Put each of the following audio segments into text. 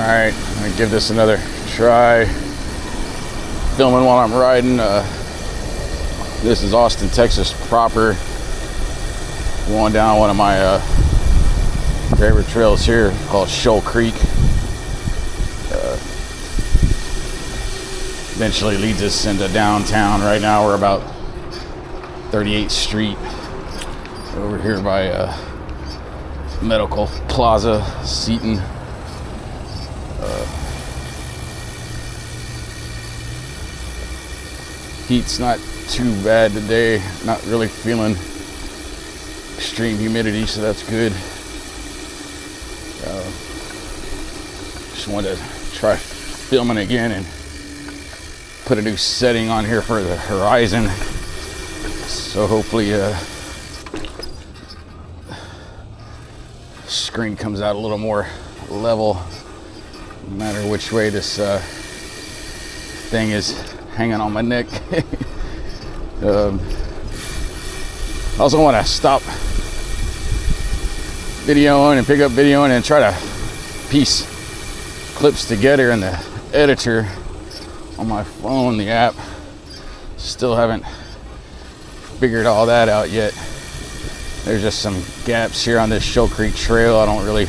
Alright, I'm gonna give this another try. Filming while I'm riding. This is Austin, Texas proper. Going down one of my favorite trails here called Shoal Creek. Eventually leads us into downtown. Right now we're about 38th Street over here by Medical Plaza, Seton. Heat's not too bad today. Not really feeling extreme humidity, so that's good. Just wanted to try filming again and put a new setting on here for the horizon. So hopefully screen comes out a little more level, no matter which way this thing is hanging on my neck. I also want to stop videoing and pick up videoing and try to piece clips together in the editor on my phone, the app. Still haven't figured all that out yet. There's just some gaps here on this Shoal Creek trail. I don't really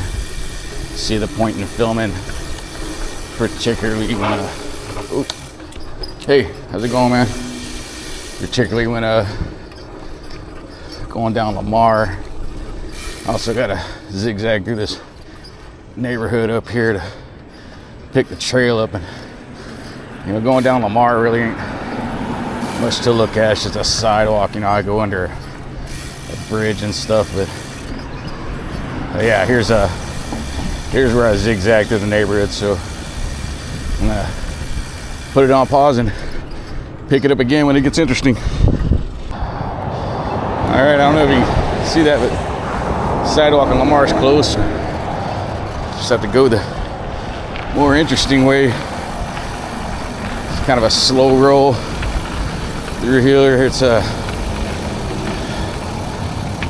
see the point in filming, particularly when hey, how's it going, man? Particularly when going down Lamar. Also gotta zigzag through this neighborhood up here to pick the trail up, and going down Lamar really ain't much to look at. It's just a sidewalk. I go under a bridge and stuff, but yeah, here's where I zigzag through the neighborhood. So I'm gonna put it on pause and pick it up again when it gets interesting. All right, I don't know if you can see that, but sidewalk in Lamar is closed. Just have to go the more interesting way. It's kind of a slow roll through here. It's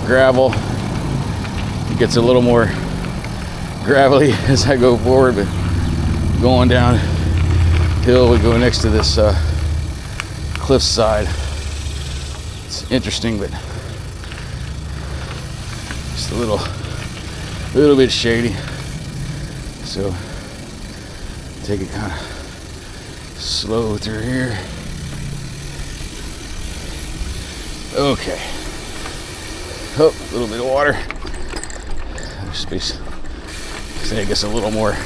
gravel. It gets a little more gravelly as I go forward, but going down hill, we go next to this cliffside. It's interesting, but just a little bit shady. So take it kind of slow through here. Okay. Oh, a little bit of water. There's space. I guess a little more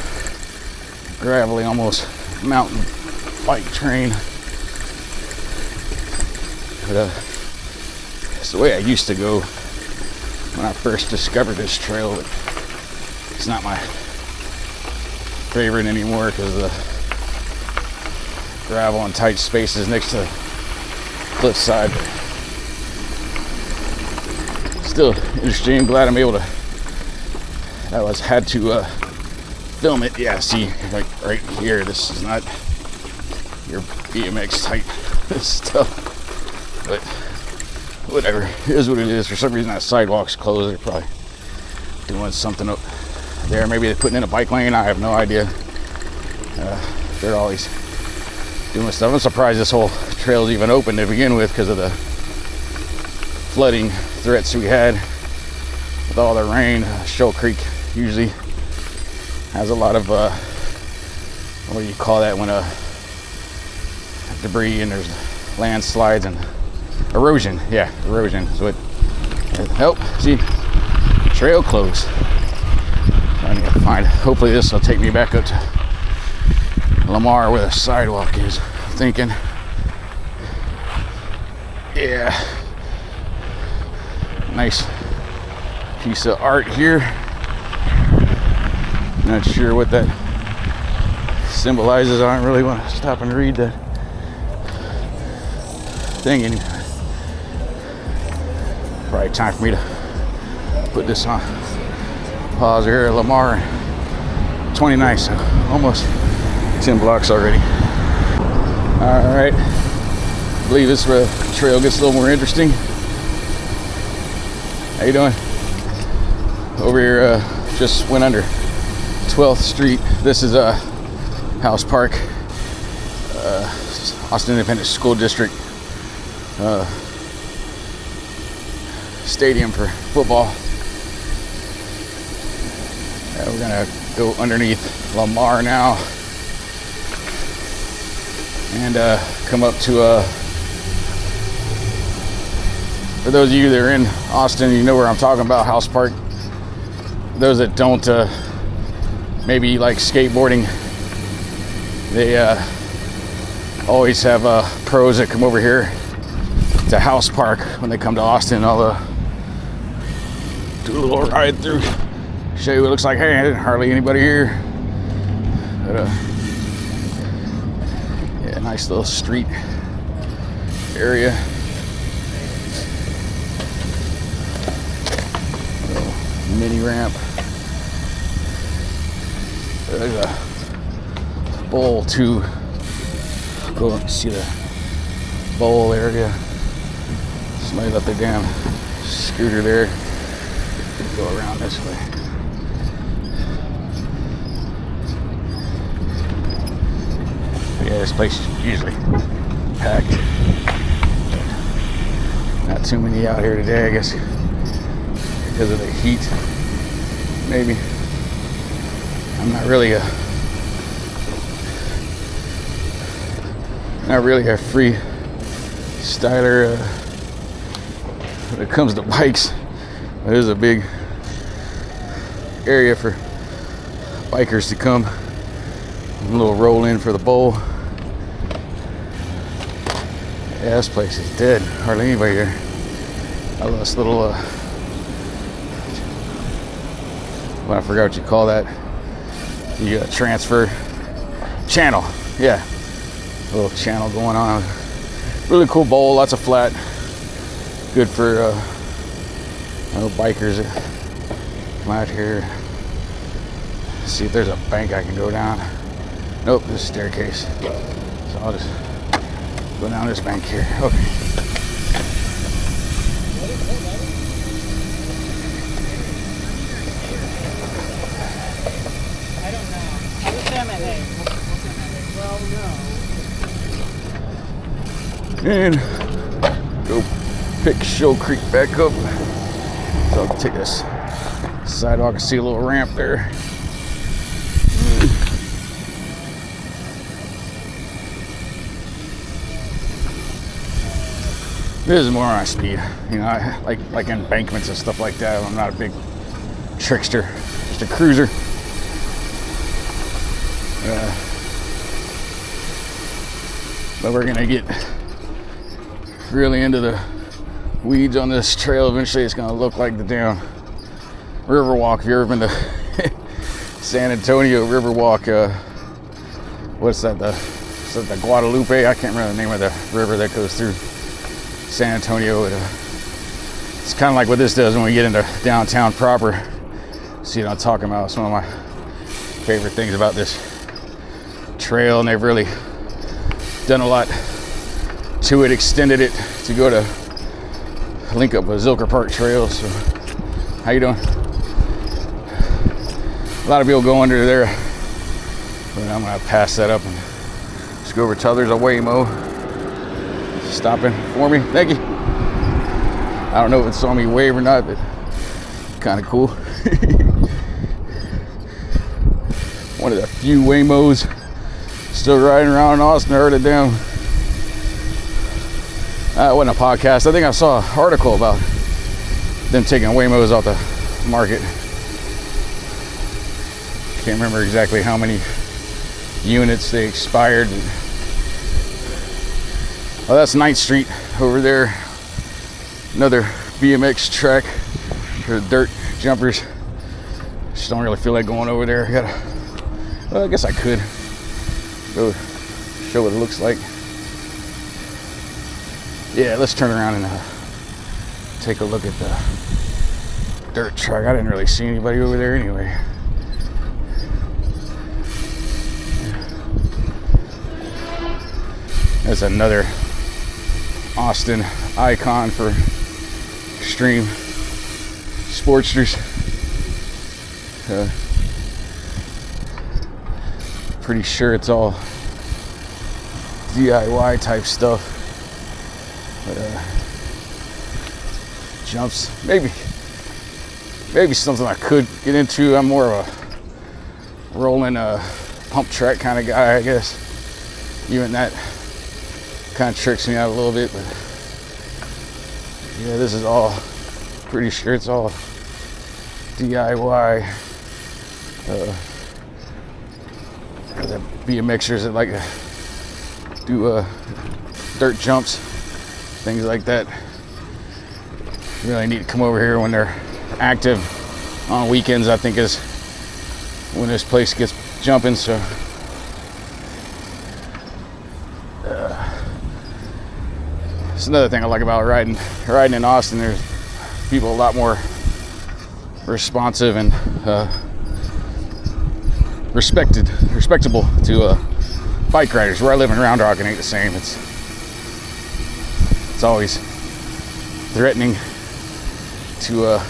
gravelly, almost mountain bike train. But it's the way I used to go when I first discovered this trail. But it's not my favorite anymore because of the gravel and tight spaces next to the cliffside. But still interesting. Glad I'm able to. Had to film it. Yeah, see, like right here, this is not your BMX type stuff, but whatever, it is what it is. For some reason that sidewalk's closed. They're probably doing something up there. Maybe they're putting in a bike lane. I have no idea. They're always doing stuff. I'm surprised this whole trail is even open to begin with because of the flooding threats we had with all the rain. Shoal Creek usually has a lot of what do you call that when debris and there's landslides and erosion. Yeah, erosion is what. Oh, see, trail closed. I need to find. Hopefully this will take me back up to Lamar where the sidewalk is. I'm thinking. Yeah, nice piece of art here. Not sure what that symbolizes. I don't really want to stop and read that thing anymore. Probably time for me to put this on pause here at Lamar. 29, so almost 10 blocks already. All right, I believe this trail gets a little more interesting. How you doing? Over here, just went under 12th Street. This is a House Park, Austin Independent School District stadium for football. We're gonna go underneath Lamar now and come up to for those of you that are in Austin, you know where I'm talking about, House Park. Those that don't, maybe like skateboarding, they always have pros that come over here to House Park when they come to Austin. I'll do a little ride through, show you what it looks like. Hey, hardly anybody here, but yeah, nice little street area. Little mini ramp. There's a bowl too. Go and see the bowl area. Somebody left their damn scooter there. Go around this way. Yeah, this place is usually packed. Not too many out here today, I guess, because of the heat. Maybe. I'm not really a free styler when it comes to bikes. It is a big area for bikers to come. A little roll in for the bowl. Yeah, this place is dead. Hardly anybody here. I love this little well, I forgot what you call that. The transfer channel. Yeah, a little channel going on. Really cool bowl, lots of flat. Good for bikers that come out here. See if there's a bank I can go down. Nope, this staircase. So I'll just go down this bank here. Okay. And go pick Shoal Creek back up. So I'll take this sidewalk and see a little ramp there. This is more my speed. You know, I like embankments and stuff like that. I'm not a big trickster, just a cruiser. But we're gonna get really into the weeds on this trail. Eventually it's gonna look like the damn Riverwalk. If you've ever been to San Antonio Riverwalk, what's that, the Guadalupe? I can't remember the name of the river that goes through San Antonio. It's kind of like what this does when we get into downtown proper. See what I'm talking about? It's one of my favorite things about this trail, and they've really done a lot to it, extended it to go to link up with Zilker Park Trail. So, how you doing? A lot of people go under there, but I'm gonna pass that up and just go over to there's a Waymo stopping for me. Thank you. I don't know if it saw me wave or not, but kind of cool. One of the few Waymos still riding around in Austin. I heard it down. It wasn't a podcast. I think I saw an article about them taking Waymos off the market. Can't remember exactly how many units they expired. Oh, that's 9th Street over there. Another BMX track for dirt jumpers. Just don't really feel like going over there. Well, I guess I could go show what it looks like. Yeah, let's turn around and take a look at the dirt track. I didn't really see anybody over there anyway. That's another Austin icon for extreme sportsters. Pretty sure it's all DIY type stuff. But jumps, maybe something I could get into. I'm more of a rolling pump track kind of guy, I guess. Even that kind of tricks me out a little bit, but yeah, this is all, pretty sure it's all DIY. The BMXers that like to do dirt jumps, things like that, really need to come over here when they're active. On weekends, I think, is when this place gets jumping. So it's another thing I like about riding in Austin. There's people a lot more responsive and respectable to bike riders. Where I live in Round Rock, it ain't the same. It's always threatening to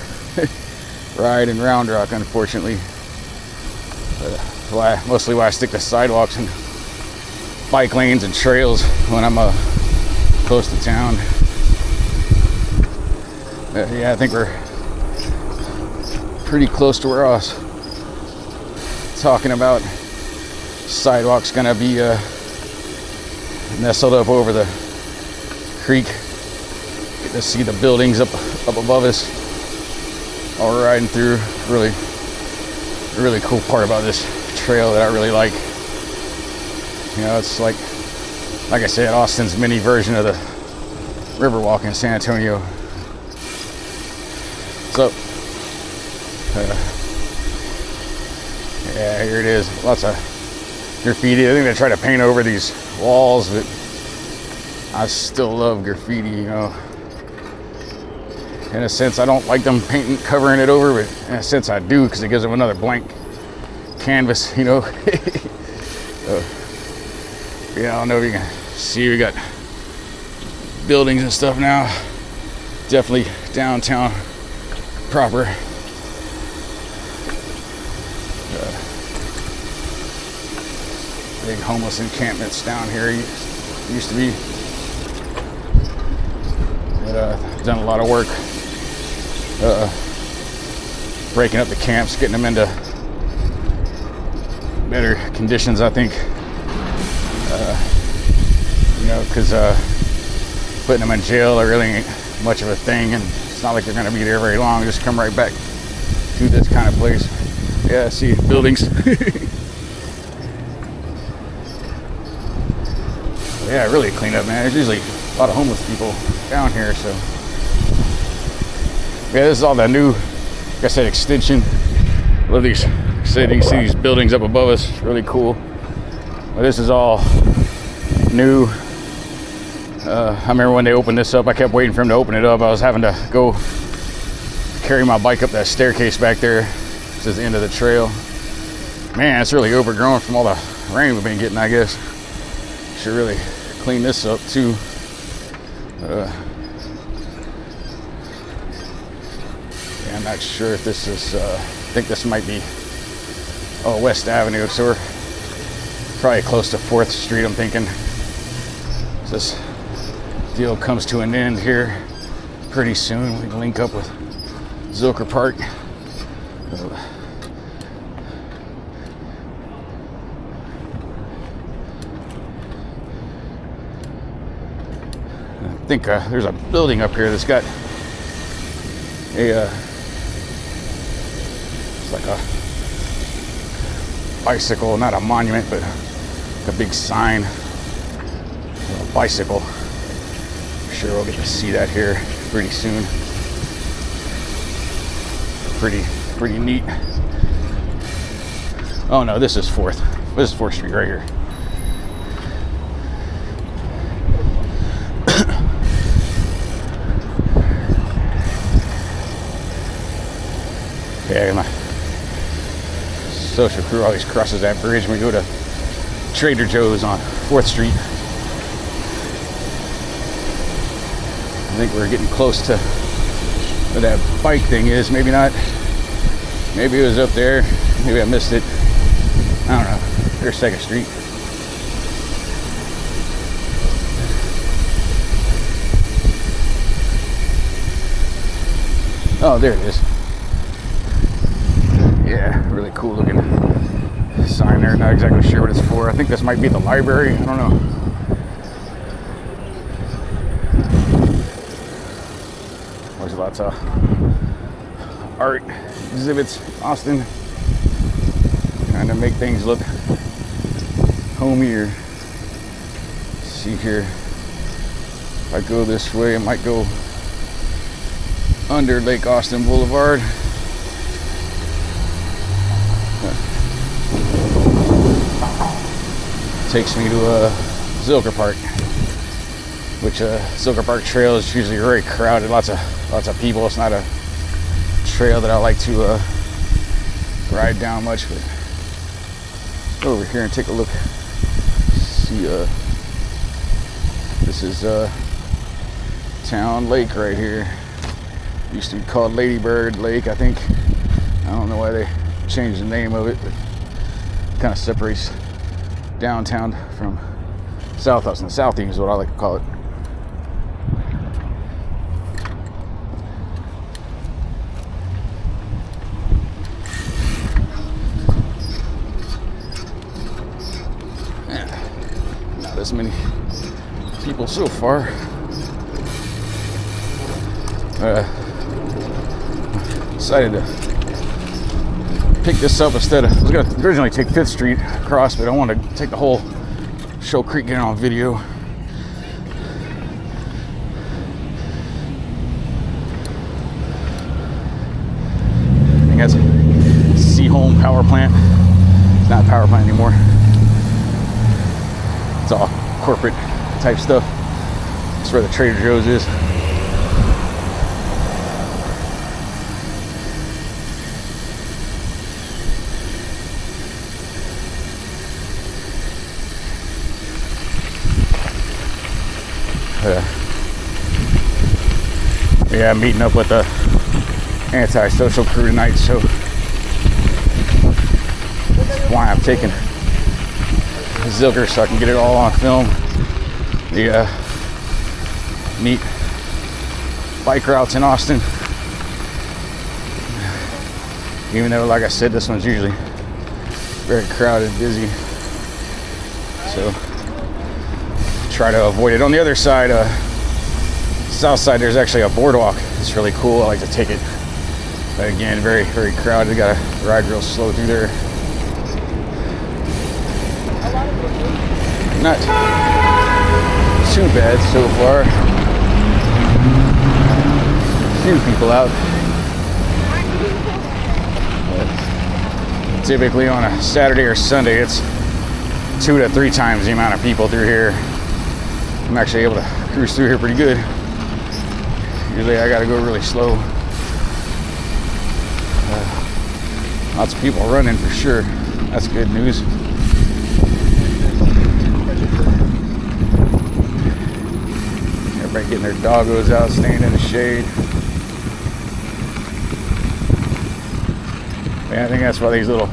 ride in Round Rock, unfortunately. Mostly why I stick to sidewalks and bike lanes and trails when I'm close to town. Yeah, I think we're pretty close to where I was talking about. Sidewalk's gonna be nestled up over the creek. Get to see the buildings up above us, all riding through. Really cool part about this trail that I really like. You know, it's like I said, Austin's mini version of the Riverwalk in San Antonio. So yeah, here it is. Lots of graffiti. I think they try to paint over these walls, but I still love graffiti, you know. In a sense, I don't like them covering it over, but in a sense I do, because it gives them another blank canvas, you know. Yeah, I don't know if you can see, we got buildings and stuff now. Definitely downtown proper. Big homeless encampments down here used to be. But done a lot of work breaking up the camps, getting them into better conditions, I think. You know, because putting them in jail, there really ain't much of a thing, and it's not like they're going to be there very long. Just come right back to this kind of place. Yeah, see buildings. Yeah, really clean up, man. There's usually a lot of homeless people down here, so yeah, this is all the new, like I said, extension. Love these. So you can see these buildings up above us. Really cool. But this is all new. I remember when they opened this up, I kept waiting for them to open it up. I was having to go carry my bike up that staircase back there. This is the end of the trail. Man, it's really overgrown from all the rain we've been getting, I guess. Should really clean this up too. Yeah, I'm not sure if this is, I think this might be, West Avenue, so we're probably close to 4th Street, I'm thinking. So this deal comes to an end here pretty soon. We can link up with Zilker Park. I think there's a building up here that's got a it's like a bicycle, not a monument, but a big sign, a bicycle. I'm sure we'll get to see that here pretty soon. Pretty neat. Oh no, this is 4th. This is 4th Street right here. Yeah, my social crew always crosses that bridge when we go to Trader Joe's on 4th Street. I think we're getting close to where that bike thing is. Maybe not. Maybe it was up there. Maybe I missed it. I don't know. There's 2nd Street. Oh, there it is. Yeah, really cool looking sign there. Not exactly sure what it's for. I think this might be the library. I don't know. There's lots of art exhibits. Austin, trying to make things look homier. Let's see here. If I go this way, I might go under Lake Austin Boulevard. Takes me to Zilker Park, which Zilker Park Trail is usually very crowded. Lots of people. It's not a trail that I like to ride down much, but go over here and take a look. See, this is Town Lake right here. Used to be called Lady Bird Lake, I think. I don't know why they changed the name of it, but it kind of separates downtown from South Austin. Southeast is what I like to call it. Yeah. Not as many people so far. Decided to pick this up instead of, I was going to originally take 5th Street across, but I wanted to take the whole Shoal Creek, get it on video. I think that's a Seaholm power plant. It's not a power plant anymore. It's all corporate type stuff. That's where the Trader Joe's is. Yeah, I'm meeting up with the anti-social crew tonight, so that's why I'm taking Zilker so I can get it all on film. The neat bike routes in Austin. Even though, like I said, this one's usually very crowded, busy. So try to avoid it. On the other side, south side, there's actually a boardwalk. It's really cool. I like to take it. But again, very, very crowded. Gotta ride real slow through there. Not too bad so far. A few people out. But typically on a Saturday or Sunday, it's 2 to 3 times the amount of people through here. I'm actually able to cruise through here pretty good. Usually I gotta go really slow. Lots of people running for sure. That's good news. Everybody getting their doggos out, staying in the shade. Yeah, I think that's why these little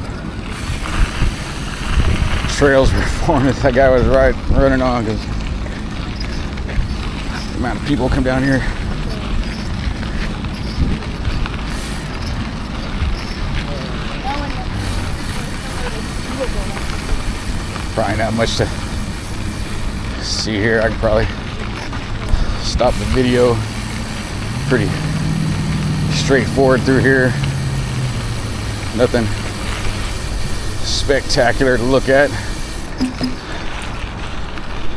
trails were formed that that guy was running on, because the amount of people come down here. Probably not much to see here. I can probably stop the video. Pretty straightforward through here. Nothing spectacular to look at.